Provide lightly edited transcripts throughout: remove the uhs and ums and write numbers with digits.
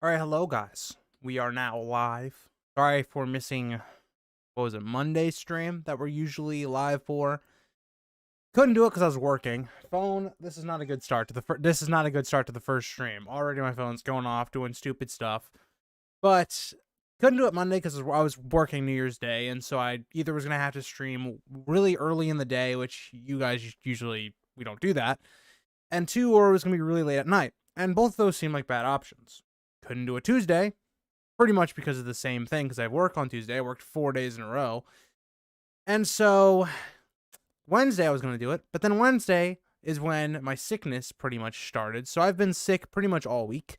All right, hello guys. We are now live. Sorry for missing, what was it, Monday stream that we're usually live for. Couldn't do it because I was working. Phone. This is not a good start to the first stream. Already my phone's going off doing stupid stuff. But couldn't do it Monday because I was working New Year's Day, and so I either was gonna have to stream really early in the day, which you guys usually we don't do that, and two, or it was gonna be really late at night. And both of those seem like bad options. Couldn't do it Tuesday, pretty much because of the same thing, because I work on Tuesday. I worked 4 days in a row. And so Wednesday I was going to do it, but then Wednesday is when my sickness pretty much started. So I've been sick pretty much all week.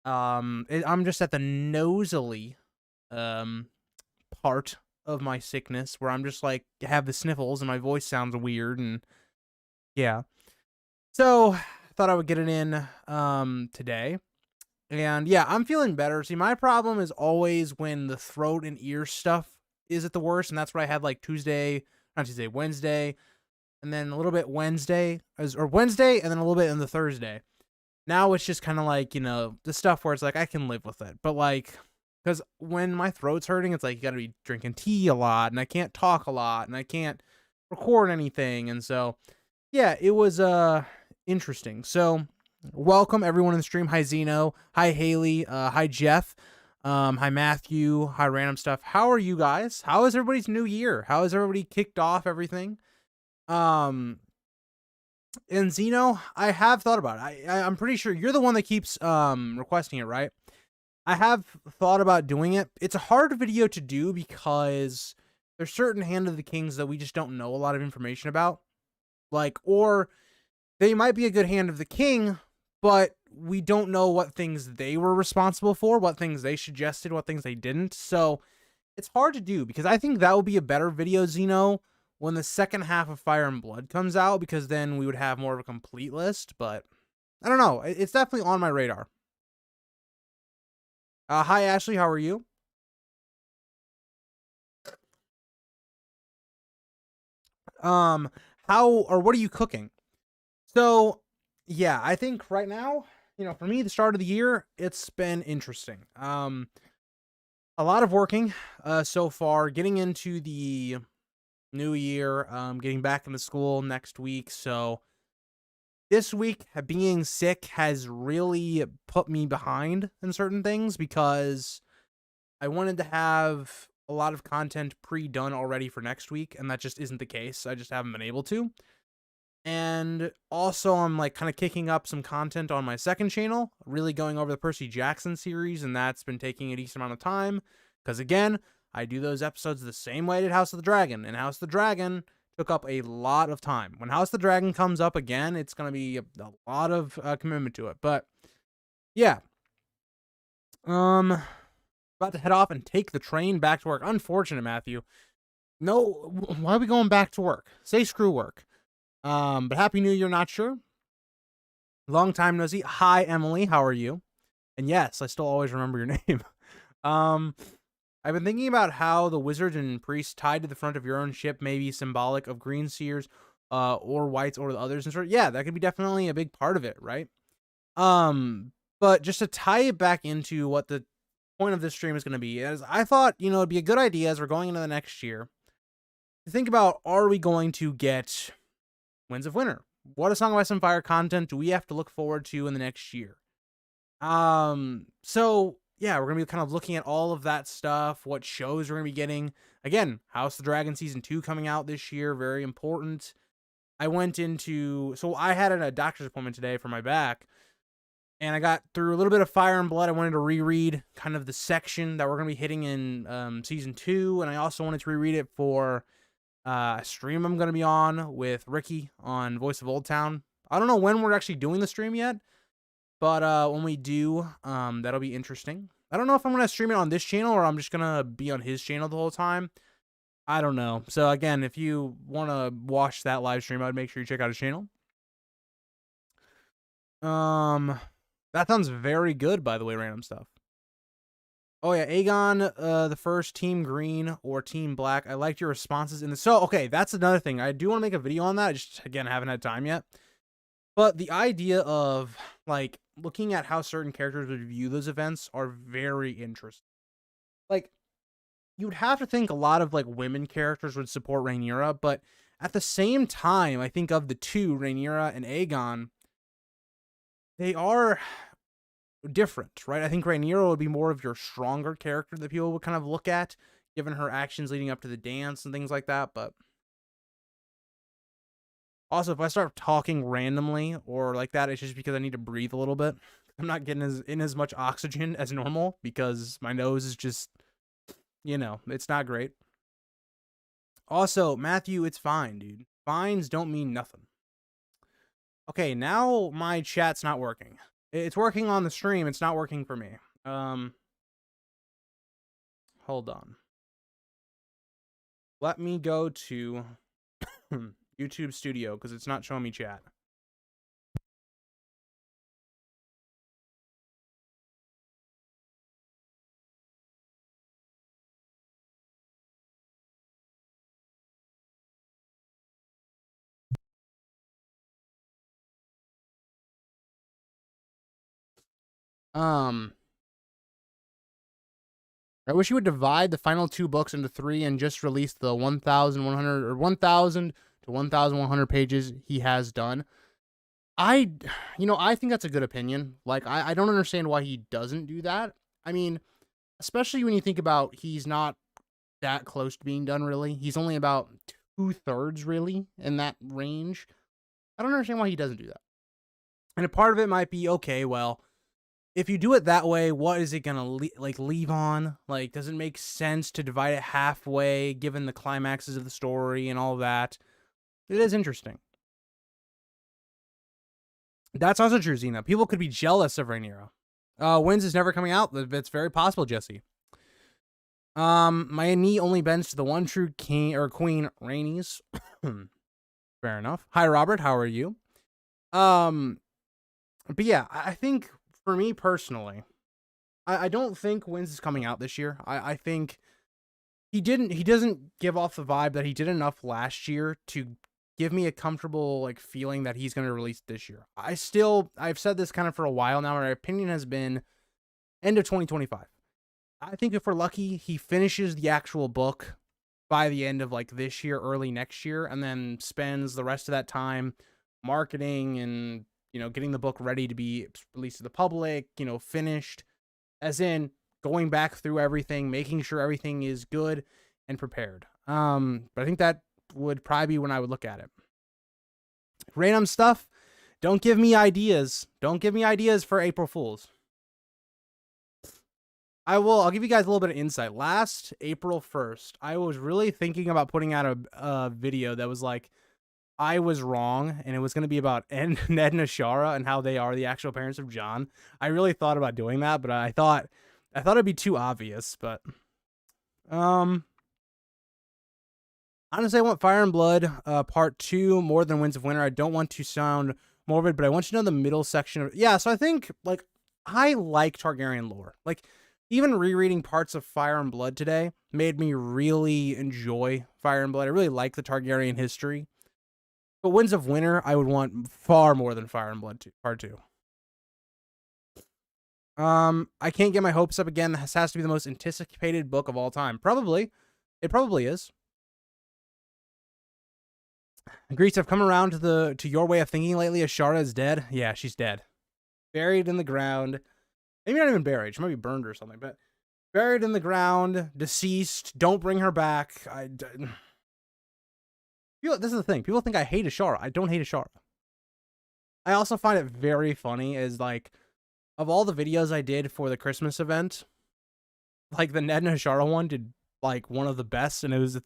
I'm just at the nosily part of my sickness where I'm just like have the sniffles and my voice sounds weird, and yeah. So I thought I would get it in today. And yeah, I'm feeling better. See, my problem is always when the throat and ear stuff is at the worst, and that's what I had like Wednesday, and then a little bit Wednesday, and then a little bit in the Thursday. Now it's just kind of like, the stuff where it's like I can live with it. But like, because when my throat's hurting, it's like you got to be drinking tea a lot, and I can't talk a lot, and I can't record anything. And so, yeah, it was interesting. So, welcome everyone in the stream. Hi Zeno, hi Haley, hi Jeff, hi Matthew, hi Random Stuff. How are you guys? How is everybody's new year? How has everybody kicked off everything? And Zeno, I have thought about it. I'm pretty sure you're the one that keeps requesting it, right? I have thought about doing it. It's a hard video to do because there's certain Hand of the Kings that we just don't know a lot of information about. Or they might be a good Hand of the King, but we don't know what things they were responsible for, what things they suggested, what things they didn't. So it's hard to do because I think that would be a better video, Zeno, when the second half of Fire and Blood comes out, because then we would have more of a complete list. But I don't know. It's definitely on my radar. Hi, Ashley. How are you? What are you cooking? So, yeah, I think right now, for me, the start of the year, it's been interesting. A lot of working so far, getting into the new year, getting back into school next week. So this week, being sick has really put me behind in certain things because I wanted to have a lot of content pre-done already for next week, and that just isn't the case. I just haven't been able to. And also, I'm like kind of kicking up some content on my second channel, really going over the Percy Jackson series, and that's been taking a decent amount of time. Because again, I do those episodes the same way I did House of the Dragon, and House of the Dragon took up a lot of time. When House of the Dragon comes up again, it's going to be a lot of commitment to it. But yeah, about to head off and take the train back to work. Unfortunate, Matthew. No, why are we going back to work? Say screw work. But Happy New Year, not sure. Long time no see. Hi, Emily. How are you? And yes, I still always remember your name. I've been thinking about how the wizards and priests tied to the front of your own ship may be symbolic of green seers, or whites, or the others. And sort of, yeah, that could be definitely a big part of it, right? But just to tie it back into what the point of this stream is going to be, is I thought, it'd be a good idea as we're going into the next year to think about, are we going to get Winds of Winter? What a Song of Ice and Fire content do we have to look forward to in the next year? So yeah, we're gonna be kind of looking at all of that stuff, what shows we're gonna be getting. Again, House of the Dragon Season 2 coming out this year, very important. So I had a doctor's appointment today for my back, and I got through a little bit of Fire and Blood. I wanted to reread kind of the section that we're gonna be hitting in Season 2, and I also wanted to reread it for a stream I'm going to be on with Ricky on Voice of Old Town. I don't know when we're actually doing the stream yet, but when we do, that'll be interesting. I don't know if I'm going to stream it on this channel or I'm just going to be on his channel the whole time. I don't know. So again, if you want to watch that live stream, I'd make sure you check out his channel. That sounds very good, by the way, Random Stuff. Oh yeah, Aegon, the first, Team Green or Team Black. I liked your responses in the. So okay, that's another thing. I do want to make a video on that. I just again haven't had time yet. But the idea of like looking at how certain characters would view those events are very interesting. Like, you would have to think a lot of like women characters would support Rhaenyra, but at the same time, I think of the two, Rhaenyra and Aegon, they are different, right? I think Rhaenyra would be more of your stronger character that people would kind of look at, given her actions leading up to the dance and things like that. But also, if I start talking randomly or like that, it's just because I need to breathe a little bit. I'm not getting as much oxygen as normal because my nose is just, it's not great. Also, Matthew, it's fine, dude. Fines don't mean nothing. Okay, now my chat's not working. It's working on the stream. It's not working for me. Hold on. Let me go to YouTube Studio because it's not showing me chat. I wish you would divide the final 2 books into 3 and just release the 1,100 or 1,000 to 1,100 pages he has done. I think that's a good opinion. Like, I don't understand why he doesn't do that. I mean, especially when you think about he's not that close to being done, really. He's only about 2/3 really in that range. I don't understand why he doesn't do that. And a part of it might be, okay, well, if you do it that way, what is it gonna leave on? Like, does it make sense to divide it halfway, given the climaxes of the story and all that? It is interesting. That's also true, Xena. People could be jealous of Rhaenyra. Wins is never coming out. It's very possible, Jesse. My knee only bends to the one true king or queen, Rhaenys. Fair enough. Hi, Robert. How are you? But yeah, I think for me personally, I don't think Wins is coming out this year. I think he doesn't give off the vibe that he did enough last year to give me a comfortable like feeling that he's going to release this year. I've said this kind of for a while now. My opinion has been end of 2025. I think if we're lucky, he finishes the actual book by the end of like this year, early next year, and then spends the rest of that time marketing and, getting the book ready to be released to the public, finished, as in going back through everything, making sure everything is good and prepared. But I think that would probably be when I would look at it. Random stuff. Don't give me ideas. Don't give me ideas for April Fools. I'll give you guys a little bit of insight. Last April 1st, I was really thinking about putting out a video that was like, I was wrong, and it was going to be about Ned and Ashara and how they are the actual parents of Jon. I really thought about doing that, but I thought it'd be too obvious. But honestly, I want Fire and Blood Part 2 more than Winds of Winter. I don't want to sound morbid, but I want you to know the middle section of so I think like I like Targaryen lore. Like, even rereading parts of Fire and Blood today made me really enjoy Fire and Blood. I really like the Targaryen history. But Winds of Winter, I would want far more than Fire and Blood Part 2. I can't get my hopes up again. This has to be the most anticipated book of all time. Probably. It probably is. Greets, I've come around to your way of thinking lately. Ashara is dead. Yeah, she's dead. Buried in the ground. Maybe not even buried. She might be burned or something, but buried in the ground, deceased. Don't bring her back. This is the thing. People think I hate Ashara. I don't hate Ashara. I also find it very funny is like, of all the videos I did for the Christmas event, like the Ned and Ashara one did like one of the best, and this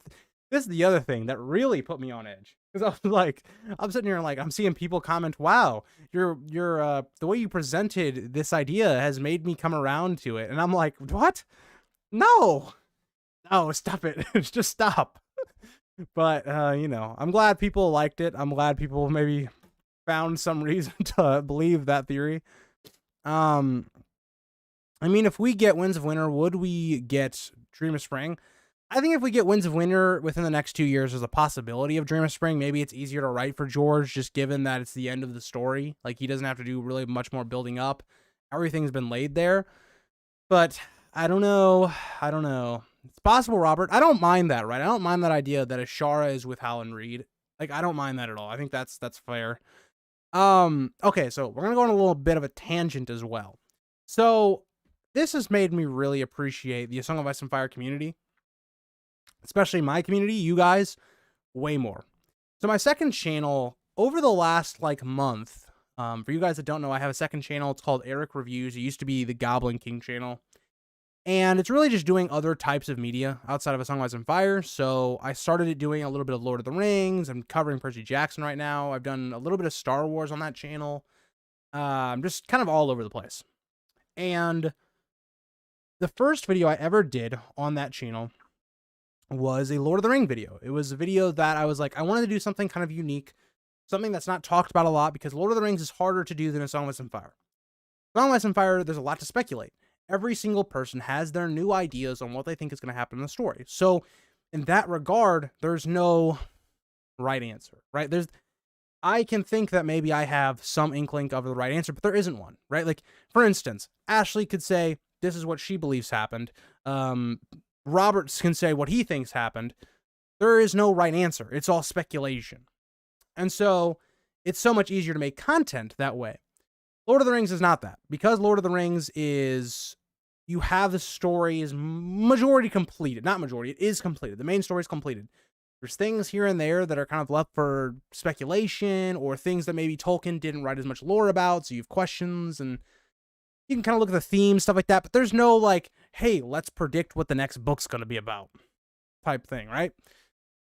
is the other thing that really put me on edge. Because I was like, I'm sitting here and like, I'm seeing people comment, wow, the way you presented this idea has made me come around to it. And I'm like, what? No, stop it. Just stop. But, I'm glad people liked it. I'm glad people maybe found some reason to believe that theory. I mean, if we get Winds of Winter, would we get Dream of Spring? I think if we get Winds of Winter within the next 2 years, there's a possibility of Dream of Spring. Maybe it's easier to write for George, just given that it's the end of the story. Like, he doesn't have to do really much more building up. Everything's been laid there. But I don't know. I don't know. It's possible, Robert. I don't mind that, right? I don't mind that idea that Ashara is with Howland Reed. Like, I don't mind that at all. I think that's fair. Okay, so we're gonna go on a little bit of a tangent as well. So this has made me really appreciate the A Song of Ice and Fire community, especially my community, you guys, way more. So my second channel, over the last like month, for you guys that don't know, I have a second channel. It's called Eric Reviews. It used to be the Goblin King channel. And it's really just doing other types of media outside of A Song of Ice and Fire. So I started it doing a little bit of Lord of the Rings. I'm covering Percy Jackson right now. I've done a little bit of Star Wars on that channel. I'm just kind of all over the place. And the first video I ever did on that channel was a Lord of the Ring video. It was a video that I was like, I wanted to do something kind of unique, something that's not talked about a lot, because Lord of the Rings is harder to do than A Song of Ice and Fire. A Song of Ice and Fire, there's a lot to speculate. Every single person has their new ideas on what they think is going to happen in the story. So in that regard, there's no right answer, right? I can think that maybe I have some inkling of the right answer, but there isn't one, right? Like, for instance, Ashley could say, this is what she believes happened. Roberts can say what he thinks happened. There is no right answer. It's all speculation. And so it's so much easier to make content that way. Lord of the Rings is not that. Because Lord of the Rings is, you have the story is majority completed. Not majority, it is completed. The main story is completed. There's things here and there that are kind of left for speculation, or things that maybe Tolkien didn't write as much lore about, so you have questions, and you can kind of look at the themes, stuff like that, but there's no like, hey, let's predict what the next book's going to be about type thing, right?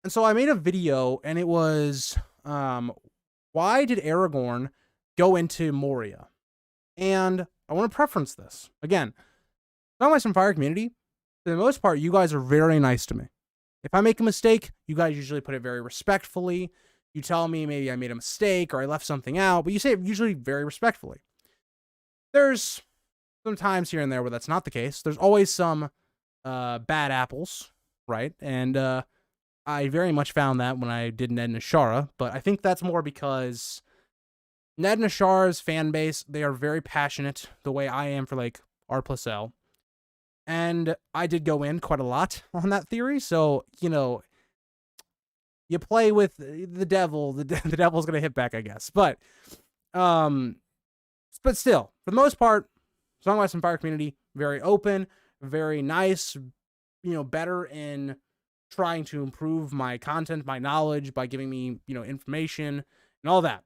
And so I made a video, and it was, why did Aragorn go into Moria? And I want to preference this. Again, Song of Ice and Fire community, for the most part, you guys are very nice to me. If I make a mistake, you guys usually put it very respectfully. You tell me maybe I made a mistake or I left something out, but you say it usually very respectfully. There's some times here and there where that's not the case. There's always some bad apples, right? And I very much found that when I did Ned and Ashara, but I think that's more because Ned and Ashara's fan base, they are very passionate the way I am for like R+L. And I did go in quite a lot on that theory. So, you know, you play with the devil, the devil's going to hit back, I guess. But still, for the most part, Song of Ice and Fire community, very open, very nice, you know, better in trying to improve my content, my knowledge by giving me, you know, information and all that.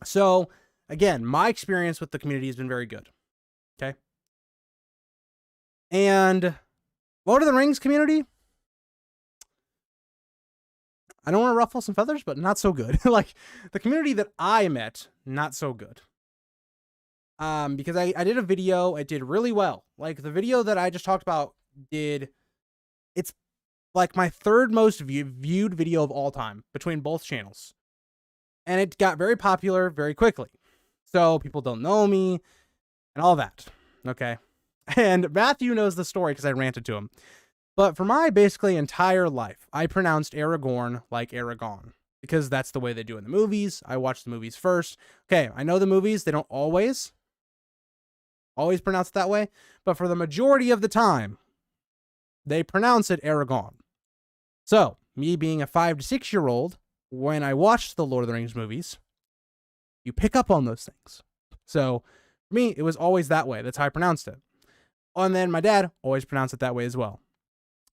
So, again, my experience with the community has been very good. Okay? And Lord of the Rings community, I don't want to ruffle some feathers, but not so good. Like, the community that I met, not so good. Because I did a video, it did really well. Like, the video that I just talked about it's like my third most viewed video of all time between both channels. And it got very popular very quickly. So people don't know me and all that. Okay. And Matthew knows the story because I ranted to him. But for my basically entire life, I pronounced Aragorn like Aragon because that's the way they do in the movies. I watched the movies first. Okay, I know the movies, they don't always pronounce it that way. But for the majority of the time, they pronounce it Aragon. So, me being a 5 to 6 year old, when I watched the Lord of the Rings movies, you pick up on those things. So, for me, it was always that way. That's how I pronounced it. And then my dad always pronounced it that way as well.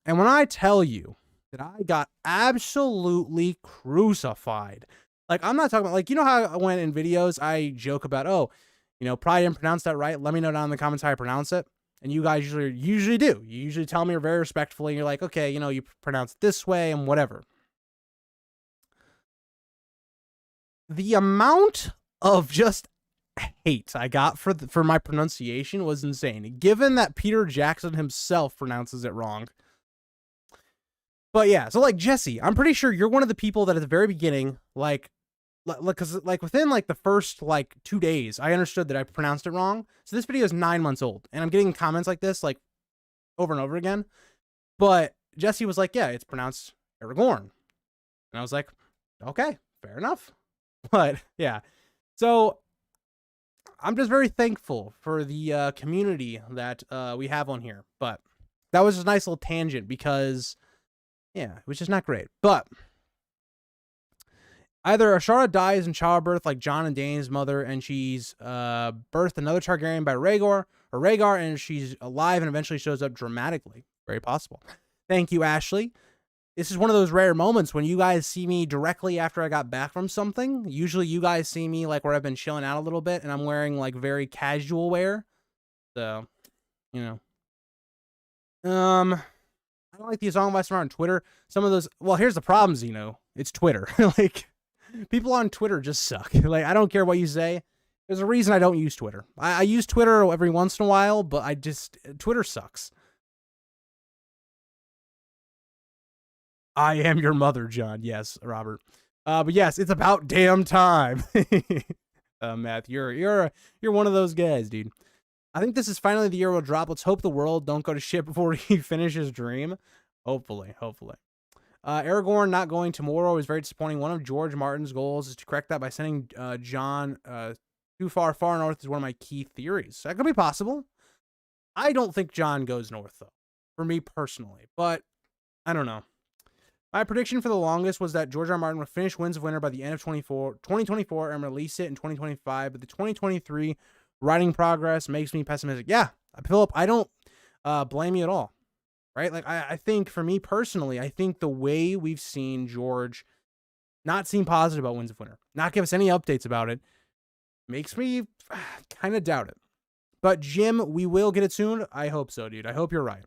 And when I tell you that I got absolutely crucified, like, I'm not talking about, like, you know how when in videos I joke about, oh, you know, probably didn't pronounce that right. Let me know down in the comments how I pronounce it. And you guys usually do. You usually tell me very respectfully. And you're like, okay, you know, you pronounce it this way and whatever. The amount of just hate I got for my pronunciation was insane, given that Peter Jackson himself pronounces it wrong. But yeah, so like Jesse, I'm pretty sure you're one of the people that at the very beginning, because within like the first like 2 days, I understood that I pronounced it wrong. So this video is 9 months old, and I'm getting comments like this like over and over again. But Jesse was like, yeah, it's pronounced Aragorn. And I was like, okay, fair enough. But yeah, so I'm just very thankful for the community that we have on here. But that was just a nice little tangent because, yeah, it was just not great. But either Ashara dies in childbirth like Jon and Dany's mother, and she's birthed another Targaryen by Rhaegar, and she's alive and eventually shows up dramatically. Very possible. Thank you, Ashley. This is one of those rare moments when you guys see me directly after I got back from something. Usually you guys see me like where I've been chilling out a little bit and I'm wearing like very casual wear. So, you know. I don't like the song advice on Twitter. Some of those, well, here's the problem, Zeno. It's Twitter. Like, people on Twitter just suck. Like, I don't care what you say. There's a reason I don't use Twitter. I use Twitter every once in a while, but Twitter sucks. I am your mother, John. Yes, Robert. But yes, it's about damn time. Matt, you're one of those guys, dude. I think this is finally the year we'll drop. Let's hope the world don't go to shit before he finishes Dream. Hopefully. Aragorn not going to Mordor was very disappointing. One of George Martin's goals is to correct that by sending Jon too far north is one of my key theories. That could be possible. I don't think Jon goes north, though, for me personally. But I don't know. My prediction for the longest was that George R. R. Martin would finish Winds of Winter by the end of 2024 and release it in 2025. But the 2023 writing progress makes me pessimistic. Yeah, Philip, I don't blame you at all. Right? Like, I think for me personally, I think the way we've seen George not seem positive about Winds of Winter, not give us any updates about it, makes me kind of doubt it. But Jim, we will get it soon. I hope so, dude. I hope you're right.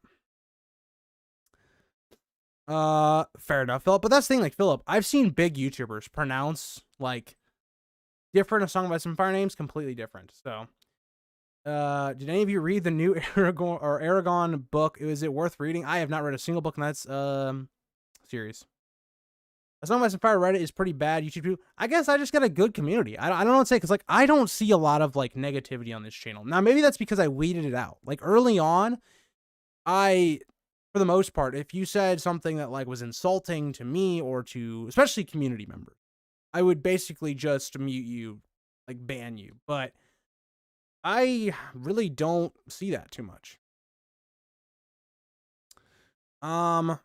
Fair enough, Philip. But that's the thing, like, Philip, I've seen big YouTubers pronounce, like, different A Song of Ice and Fire names completely different. So, did any of you read the new Aragon book? Is it worth reading? I have not read a single book in that series. A Song of Ice and Fire Reddit is pretty bad. YouTube too. I guess I just got a good community. I don't know what to say, because, like, I don't see a lot of, like, negativity on this channel. Now, maybe that's because I weeded it out. Like, early on, for the most part, if you said something that, like, was insulting to me or to especially community members, I would basically just mute you, like, ban you. But I really don't see that too much. Are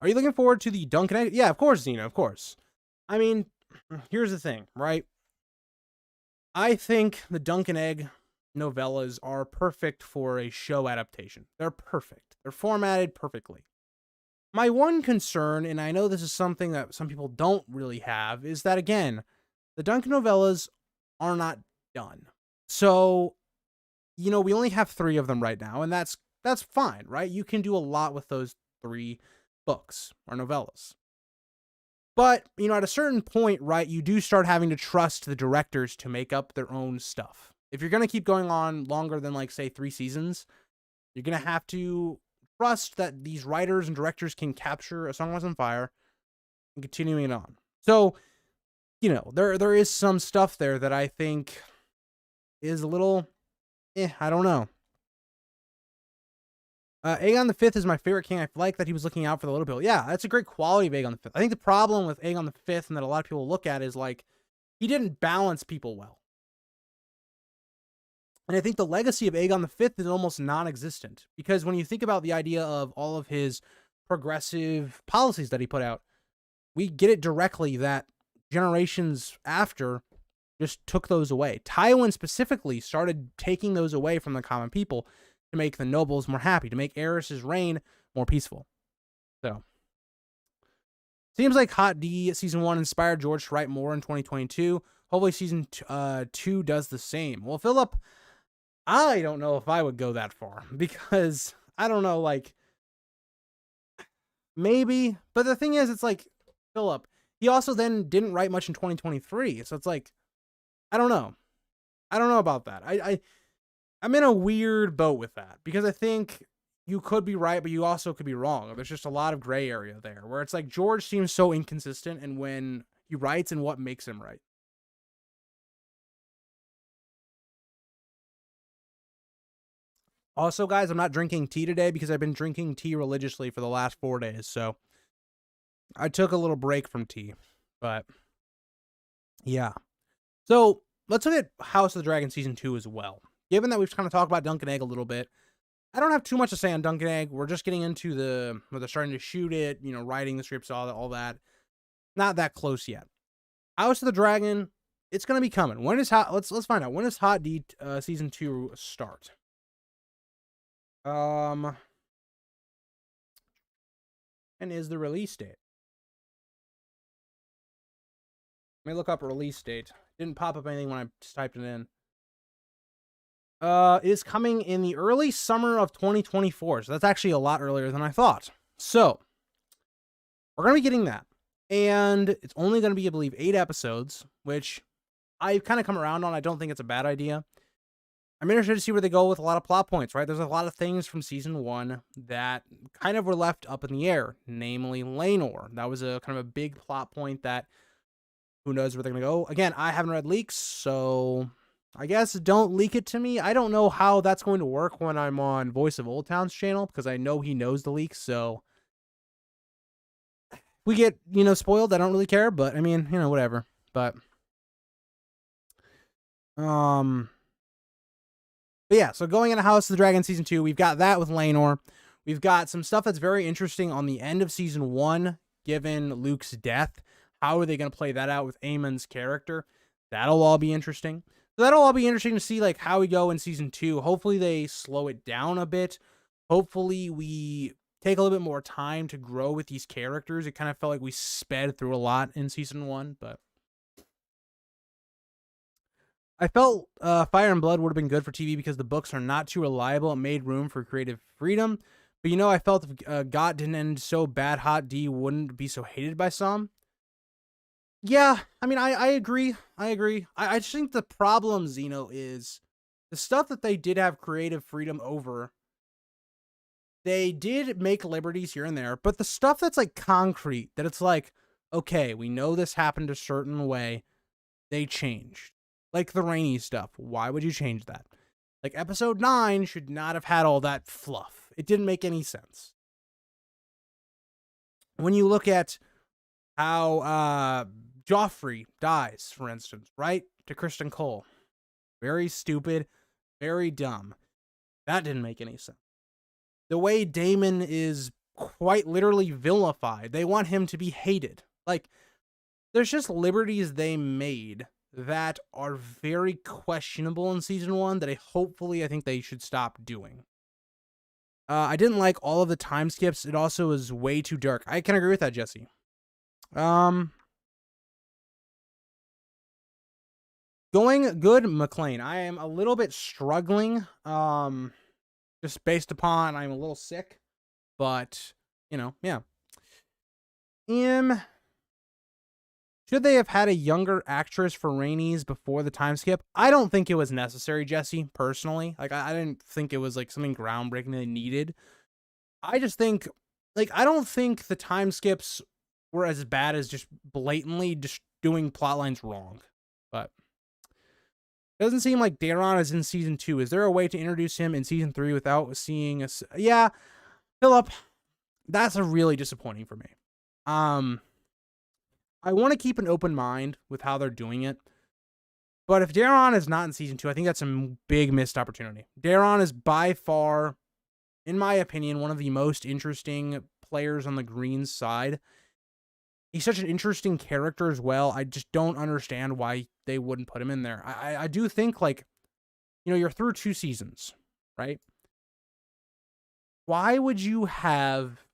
you looking forward to the Duncan Egg? Yeah, of course, Zena, of course. I mean, here's the thing, right? I think the Duncan Egg novellas are perfect for a show adaptation. They're perfect. They're formatted perfectly. My one concern, and I know this is something that some people don't really have, is that, again, the Duncan novellas are not done. So, you know, we only have 3 of them right now, and that's fine, right? You can do a lot with those 3 books or novellas. But, you know, at a certain point, right, you do start having to trust the directors to make up their own stuff. If you're going to keep going on longer than, like, say, 3 seasons, you're going to have to trust that these writers and directors can capture A Song of Ice and Fire and continuing it on. So, you know, there is some stuff there that I think is a little, I don't know. Aegon V is my favorite king. I like that he was looking out for the little people. Yeah, that's a great quality of Aegon V. I think the problem with Aegon V and that a lot of people look at is, like, he didn't balance people well. And I think the legacy of Aegon V is almost non-existent, because when you think about the idea of all of his progressive policies that he put out, we get it directly that generations after just took those away. Tywin specifically started taking those away from the common people to make the nobles more happy, to make Aerys's reign more peaceful. So, seems like Hot D Season 1 inspired George to write more in 2022. Hopefully Season 2 does the same. Well, Philip, I don't know if I would go that far, because, I don't know, like, maybe. But the thing is, it's like, Philip, he also then didn't write much in 2023. So it's like, I don't know. I don't know about that. I'm in a weird boat with that, because I think you could be right, but you also could be wrong. There's just a lot of gray area there, where it's like George seems so inconsistent in when he writes and what makes him right. Also, guys, I'm not drinking tea today because I've been drinking tea religiously for the last 4 days. So I took a little break from tea. But yeah. So let's look at House of the Dragon Season 2 as well. Given that we've kind of talked about Dunk and Egg a little bit, I don't have too much to say on Dunk and Egg. We're just getting into where they're starting to shoot it, writing the scripts, all that. Not that close yet. House of the Dragon, it's going to be coming. When is let's find out. When does Hot D Season 2 start? And is the release date? Let me look up release date. Didn't pop up anything when I just typed it in. It is coming in the early summer of 2024. So that's actually a lot earlier than I thought. So we're going to be getting that. And it's only going to be, I believe, 8 episodes, which I've kind of come around on. I don't think it's a bad idea. I'm interested to see where they go with a lot of plot points, right? There's a lot of things from season 1 that kind of were left up in the air, namely Laenor. That was a kind of a big plot point that who knows where they're going to go. Again, I haven't read leaks, so I guess don't leak it to me. I don't know how that's going to work when I'm on Voice of Old Town's channel because I know he knows the leaks, so we get, spoiled. I don't really care, but I mean, whatever. But yeah, so going into House of the Dragon Season 2, we've got that with Laenor. We've got some stuff that's very interesting on the end of Season 1, given Luke's death. How are they going to play that out with Aemon's character? That'll all be interesting. So that'll all be interesting to see, like, how we go in Season 2. Hopefully they slow it down a bit. Hopefully we take a little bit more time to grow with these characters. It kind of felt like we sped through a lot in Season 1, but I felt Fire and Blood would have been good for TV because the books are not too reliable. It made room for creative freedom. But, I felt if GOT didn't end so bad, Hot D wouldn't be so hated by some. Yeah, I mean, I agree. I just think the problem, Zeno, is the stuff that they did have creative freedom over. They did make liberties here and there, but the stuff that's like concrete, that it's like, okay, we know this happened a certain way, they changed. Like the Rainy stuff. Why would you change that? Like episode 9 should not have had all that fluff. It didn't make any sense. When you look at how Joffrey dies, for instance, right? To Kristen Cole. Very stupid, very dumb. That didn't make any sense. The way Daemon is quite literally vilified. They want him to be hated. Like, there's just liberties they made that are very questionable in season 1 that I think they should stop doing. I didn't like all of the time skips. It also was way too dark. I can agree with that, Jesse. Going good, McLean. I am a little bit struggling, just based upon I'm a little sick, but, yeah. Should they have had a younger actress for Rainey's before the time skip? I don't think it was necessary, Jesse, personally. Like, I didn't think it was, like, something groundbreaking they needed. I just think, like, I don't think the time skips were as bad as just blatantly just doing plot lines wrong. But it doesn't seem like Daron is in season 2. Is there a way to introduce him in season 3 without seeing us? Yeah, Philip, that's a really disappointing for me. I want to keep an open mind with how they're doing it. But if Daron is not in season 2, I think that's a big missed opportunity. Daron is by far, in my opinion, one of the most interesting players on the green side. He's such an interesting character as well. I just don't understand why they wouldn't put him in there. I do think, like, you're through 2 seasons, right? Why would you have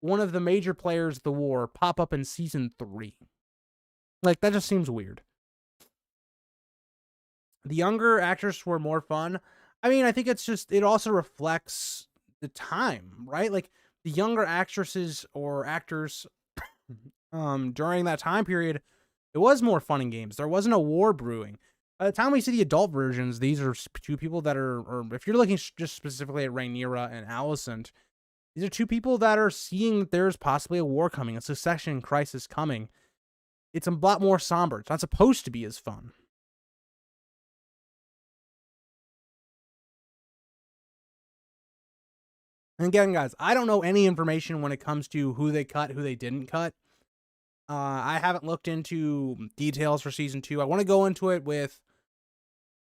one of the major players of the war pop up in season 3? Like, that just seems weird. The younger actors were more fun. I mean, I think it also reflects the time, right? Like, the younger actresses or actors during that time period, it was more fun in games. There wasn't a war brewing. By the time we see the adult versions, these are 2 people that are, or if you're looking just specifically at Rhaenyra and Alicent, these are 2 people that are seeing that there's possibly a war coming, a succession crisis coming. It's a lot more somber. It's not supposed to be as fun. And again, guys, I don't know any information when it comes to who they cut, who they didn't cut. I haven't looked into details for season 2. I want to go into it with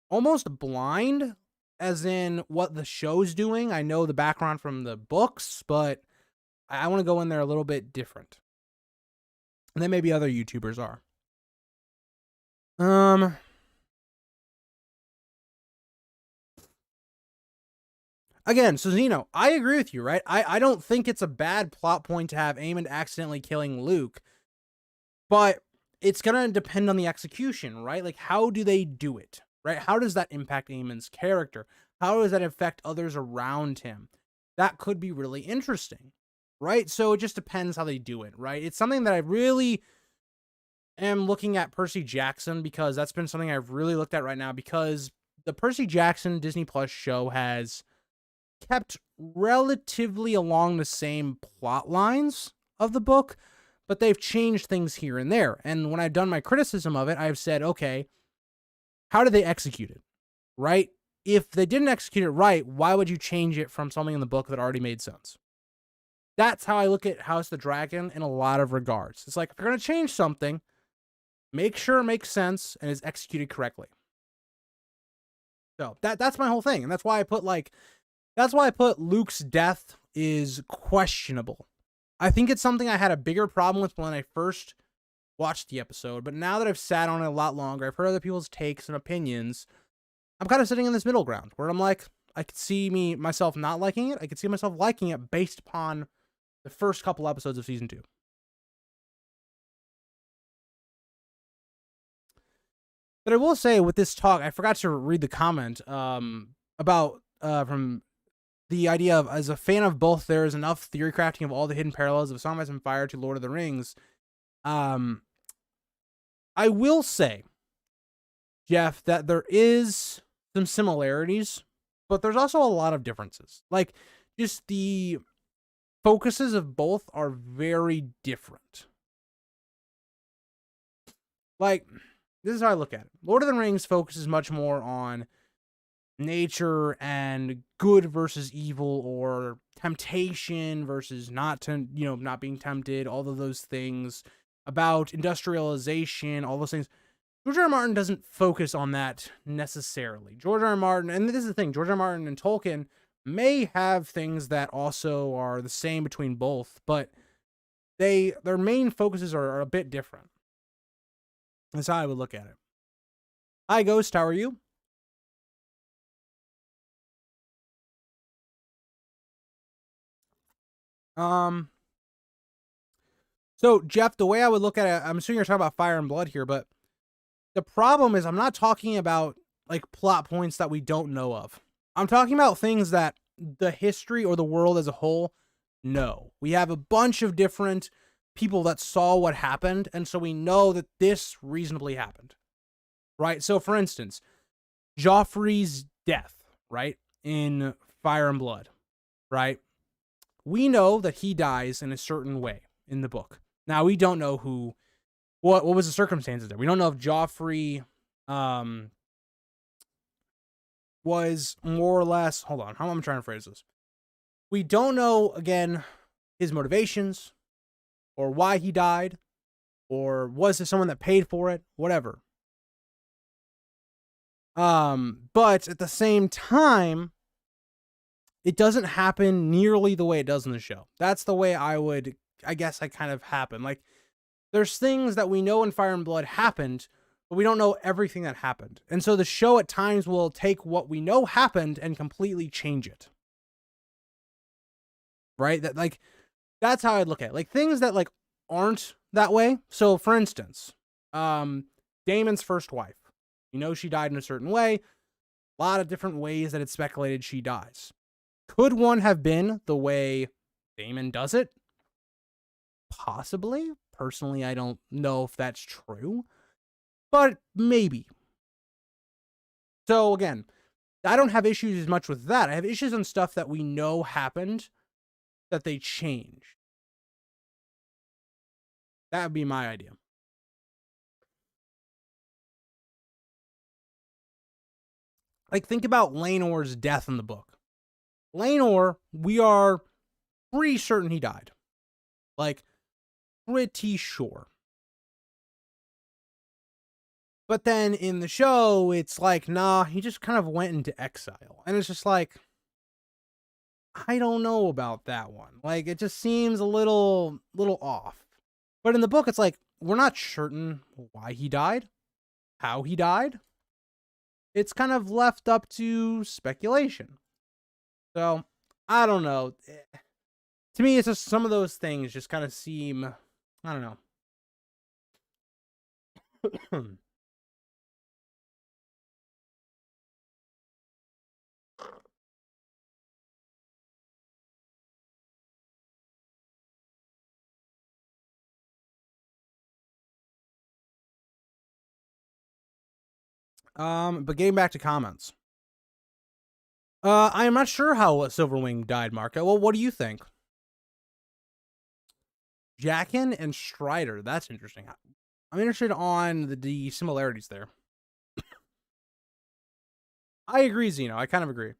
almost blind, as in what the show's doing. I know the background from the books, but I want to go in there a little bit different. And then maybe other YouTubers are. Again, so Zeno, I agree with you, right? I don't think it's a bad plot point to have Aemond accidentally killing Luke, but it's gonna depend on the execution, right? Like, how do they do it, right? How does that impact Aemond's character? How does that affect others around him? That could be really interesting, right? So it just depends how they do it, right? It's something that I really am looking at Percy Jackson, because that's been something I've really looked at right now, because the Percy Jackson Disney Plus show has kept relatively along the same plot lines of the book, but they've changed things here and there. And when I've done my criticism of it, I've said, okay, how did they execute it, right? If they didn't execute it right, why would you change it from something in the book that already made sense? That's how I look at House of the Dragon in a lot of regards. It's like, if you're going to change something, make sure it makes sense and is executed correctly. So that's my whole thing. And that's why I put Luke's death is questionable. I think it's something I had a bigger problem with when I first watched the episode, but now that I've sat on it a lot longer, I've heard other people's takes and opinions, I'm kind of sitting in this middle ground where I'm like, I could see myself not liking it. I could see myself liking it based upon the first couple episodes of season 2. But I will say, with this talk, I forgot to read the comment about from the idea of, as a fan of both, there is enough theory crafting of all the hidden parallels of Song of Ice and Fire to Lord of the Rings. I will say, Jeff, that there is some similarities, but there's also a lot of differences. Like, just the focuses of both are very different. Like, this is how I look at it. Lord of the Rings focuses much more on nature and good versus evil, or temptation versus not being tempted, all of those things, about industrialization, all those things. George R. R. Martin doesn't focus on that necessarily. George R. R. Martin, and this is the thing, George R. R. Martin and Tolkien may have things that also are the same between both, but their main focuses are a bit different. That's how I would look at it. Hi, Ghost, how are you? So Jeff, the way I would look at it, I'm assuming you're talking about Fire and Blood here, but the problem is I'm not talking about like plot points that we don't know of. I'm talking about things that the history or the world as a whole know. We have a bunch of different people that saw what happened, and so we know that this reasonably happened, right? So for instance, Joffrey's death, right, in Fire and Blood, right? We know that he dies in a certain way in the book. Now, we don't know what was the circumstances there. We don't know if Joffrey was more or less, hold on, how am I trying to phrase this? We don't know, again, his motivations, or why he died, or was there someone that paid for it, whatever. But at the same time, it doesn't happen nearly the way it does in the show. That's the way I guess I kind of happen. Like, there's things that we know in Fire and Blood happened, but we don't know everything that happened. And so the show at times will take what we know happened and completely change it. Right? That's how I'd look at it. Like, things that aren't that way. So for instance, Daemon's first wife. She died in a certain way. A lot of different ways that it's speculated she dies. Could one have been the way Daemon does it? Possibly. Personally, I don't know if that's true, but maybe. So again, I don't have issues as much with that. I have issues on stuff that we know happened that they change. That would be my idea. Like, think about Laenor's death in the book. Laenor, we are pretty certain he died. Like, pretty sure. But then in the show, it's like, nah, he just kind of went into exile. And it's just like, I don't know about that one. Like, it just seems a little off. But in the book, it's like, we're not certain why he died, how he died. It's kind of left up to speculation. So, I don't know. To me, it's just some of those things just kind of seem, I don't know. But getting back to comments. I am not sure how Silverwing died, Marco. Well, what do you think? Jaqen and Strider. That's interesting. I'm interested on the similarities there. I agree, Zeno. I kind of agree.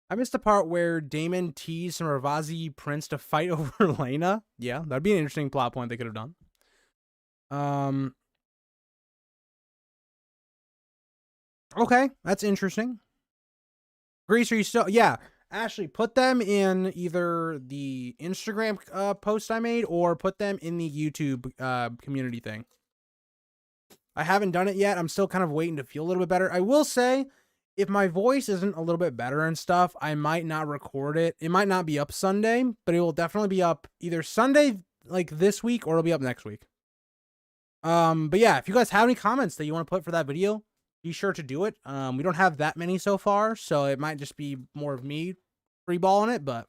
I missed the part where Daemon teased some Ravazi prince to fight over Lena. Yeah, that'd be an interesting plot point they could have done. Okay, that's interesting. Grease, are you still? Yeah, Ashley, put them in either the Instagram post I made or put them in the YouTube community thing. I haven't done it yet. I'm still kind of waiting to feel a little bit better. I will say, if my voice isn't a little bit better and stuff, I might not record it. It might not be up Sunday, but it will definitely be up either Sunday, like this week, or it'll be up next week. But yeah, if you guys have any comments that you want to put for that video, be sure to do it. We don't have that many so far, so it might just be more of me freeballing it, but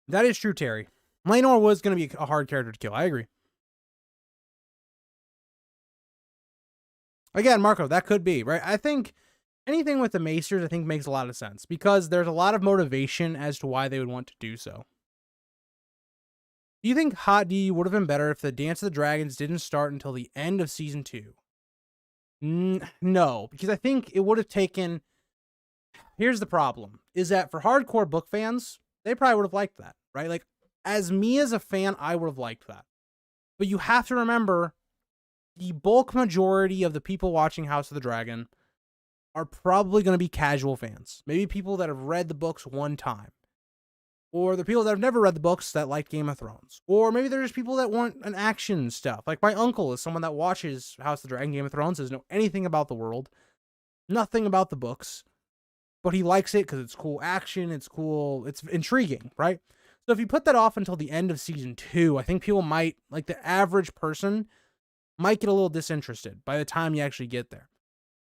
that is true, Terry. Laenor was going to be a hard character to kill. I agree. Again, Marco, that could be, right? I think anything with the Maesters, I think makes a lot of sense because there's a lot of motivation as to why they would want to do so. Do you think Hot D would have been better if the Dance of the Dragons didn't start until the end of season 2? No, because I think it would have taken... Here's the problem, is that for hardcore book fans, they probably would have liked that, right? Like, as me as a fan, I would have liked that. But you have to remember, the bulk majority of the people watching House of the Dragon are probably going to be casual fans. Maybe people that have read the books one time. Or the people that have never read the books that like Game of Thrones. Or maybe they're just people that want an action stuff. Like my uncle is someone that watches House of the Dragon, Game of Thrones, doesn't know anything about the world. Nothing about the books. But he likes it because it's cool action, it's cool, it's intriguing, right? So if you put that off until the end of season 2, I think people might, like the average person, might get a little disinterested by the time you actually get there.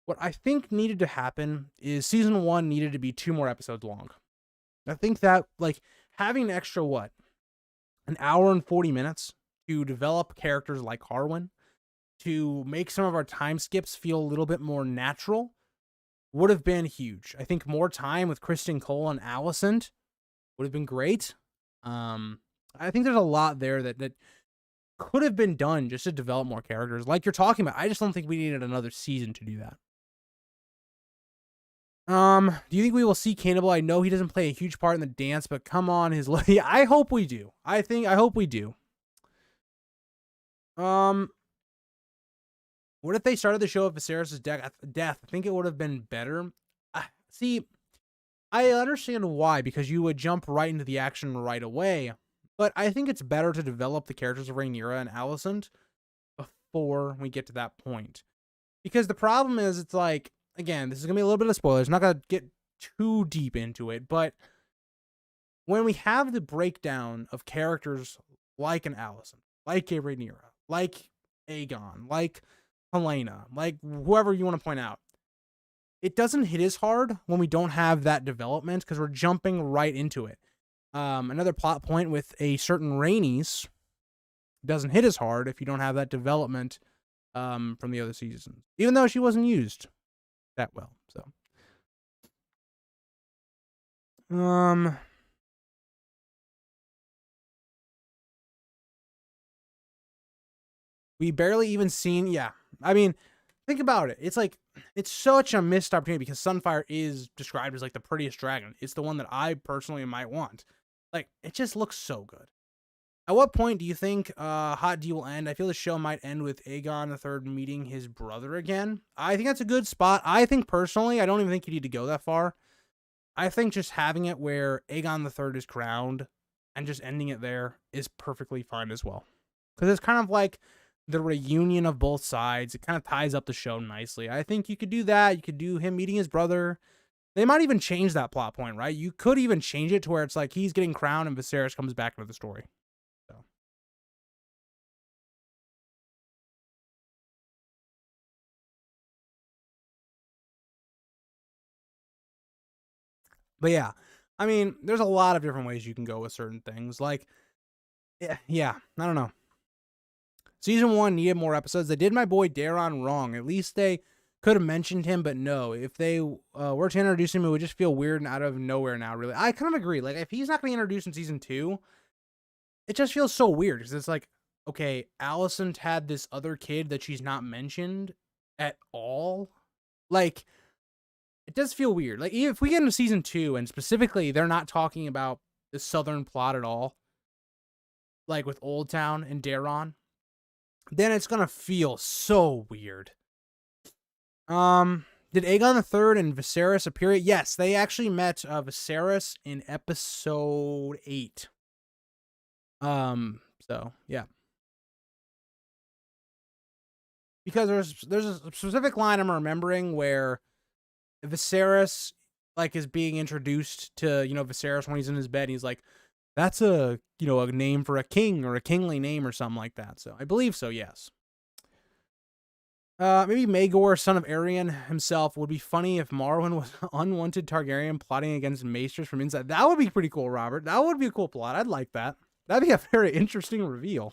What I think needed to happen is season 1 needed to be 2 more episodes long. I think that, like, having an extra, an hour and 40 minutes to develop characters like Harwin, to make some of our time skips feel a little bit more natural, would have been huge. I think more time with Kristen Cole and Alicent would have been great. I think there's a lot there that could have been done just to develop more characters. Like you're talking about, I just don't think we needed another season to do that. Do you think we will see Cannibal? I know he doesn't play a huge part in the dance, but come on, I hope we do. I hope we do. What if they started the show with Viserys' death? I think it would have been better. See, I understand why, because you would jump right into the action right away. But I think it's better to develop the characters of Rhaenyra and Alicent before we get to that point. Because the problem is, it's like, again, this is going to be a little bit of spoilers. I'm not going to get too deep into it. But when we have the breakdown of characters like an Alicent, like a Rhaenyra, like Aegon, like Helena, like whoever you want to point out, it doesn't hit as hard when we don't have that development because we're jumping right into it. Another plot point with a certain Rhaenys doesn't hit as hard if you don't have that development from the other seasons, even though she wasn't used that well. So, we barely even seen. Yeah, I mean, think about it. It's like it's such a missed opportunity because Sunfire is described as like the prettiest dragon. It's the one that I personally might want. Like, it just looks so good. At what point do you think Hot D will end? I feel the show might end with Aegon III meeting his brother again. I think that's a good spot. I think personally, I don't even think you need to go that far. I think just having it where Aegon III is crowned and just ending it there is perfectly fine as well. Because it's kind of like the reunion of both sides. It kind of ties up the show nicely. I think you could do that. You could do him meeting his brother. They might even change that plot point, right? You could even change it to where it's like he's getting crowned and Viserys comes back into the story. So. But yeah, I mean, there's a lot of different ways you can go with certain things. Like, yeah, I don't know. Season 1 needed more episodes. They did my boy Daron wrong. At least they could have mentioned him, but no. If they were to introduce him, it would just feel weird and out of nowhere now, really. I kind of agree. Like, if he's not going to introduce in Season 2, it just feels so weird. Because it's like, okay, Alicent had this other kid that she's not mentioned at all. Like, it does feel weird. Like, if we get into Season 2, and specifically, they're not talking about the Southern plot at all, like with Old Town and Daron, then it's gonna feel so weird. Did Aegon III and Viserys appear? Yes, they actually met Viserys in episode 8. So yeah. Because there's a specific line I'm remembering where Viserys like is being introduced to, Viserys when he's in his bed, and he's like, that's a name for a king or a kingly name or something like that. So I believe so, yes. Maybe Maegor, son of Aerion himself. Would be funny if Marwyn was an unwanted Targaryen plotting against Maesters from inside. That would be pretty cool, Robert. That would be a cool plot. I'd like that. That'd be a very interesting reveal.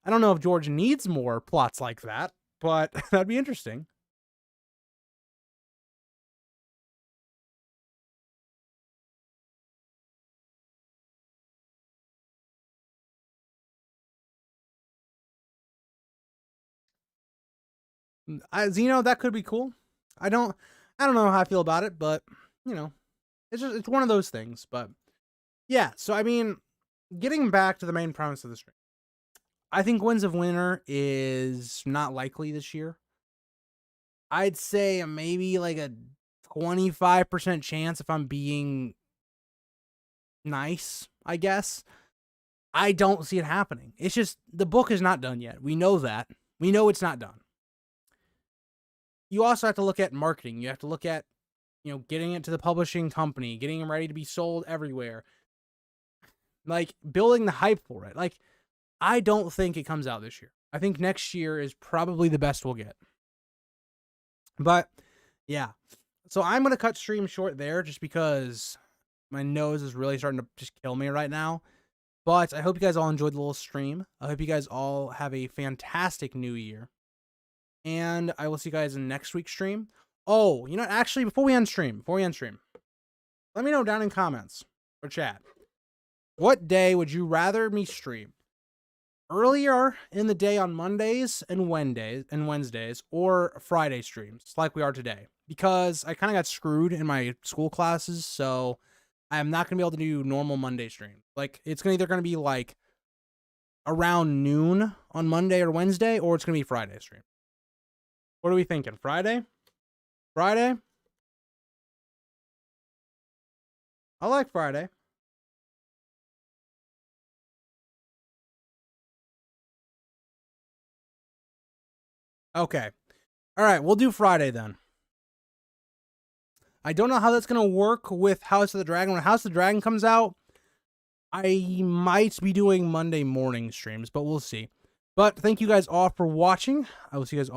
I don't know if George needs more plots like that, but that'd be interesting. Zeno, that could be cool. I don't know how I feel about it, but it's one of those things. But yeah, so I mean, getting back to the main premise of the stream, I think Winds of Winter is not likely this year. I'd say maybe like a 25% chance if I'm being nice, I guess. I don't see it happening. It's just the book is not done yet. We know that. We know it's not done. You also have to look at marketing. You have to look at, getting it to the publishing company, getting them ready to be sold everywhere. Like, building the hype for it. Like, I don't think it comes out this year. I think next year is probably the best we'll get. But, yeah. So I'm going to cut stream short there just because my nose is really starting to just kill me right now. But I hope you guys all enjoyed the little stream. I hope you guys all have a fantastic new year. And I will see you guys in next week's stream. Oh, actually, before we end stream, let me know down in comments or chat. What day would you rather me stream? Earlier in the day on Mondays and Wednesdays, or Friday streams like we are today? Because I kind of got screwed in my school classes, so I'm not going to be able to do normal Monday stream. Like, it's either going to be like around noon on Monday or Wednesday, or it's going to be Friday stream. What are we thinking? Friday? Friday? I like Friday. Okay. All right, we'll do Friday then. I don't know how that's going to work with House of the Dragon. When House of the Dragon comes out, I might be doing Monday morning streams, but we'll see. But thank you guys all for watching. I will see you guys all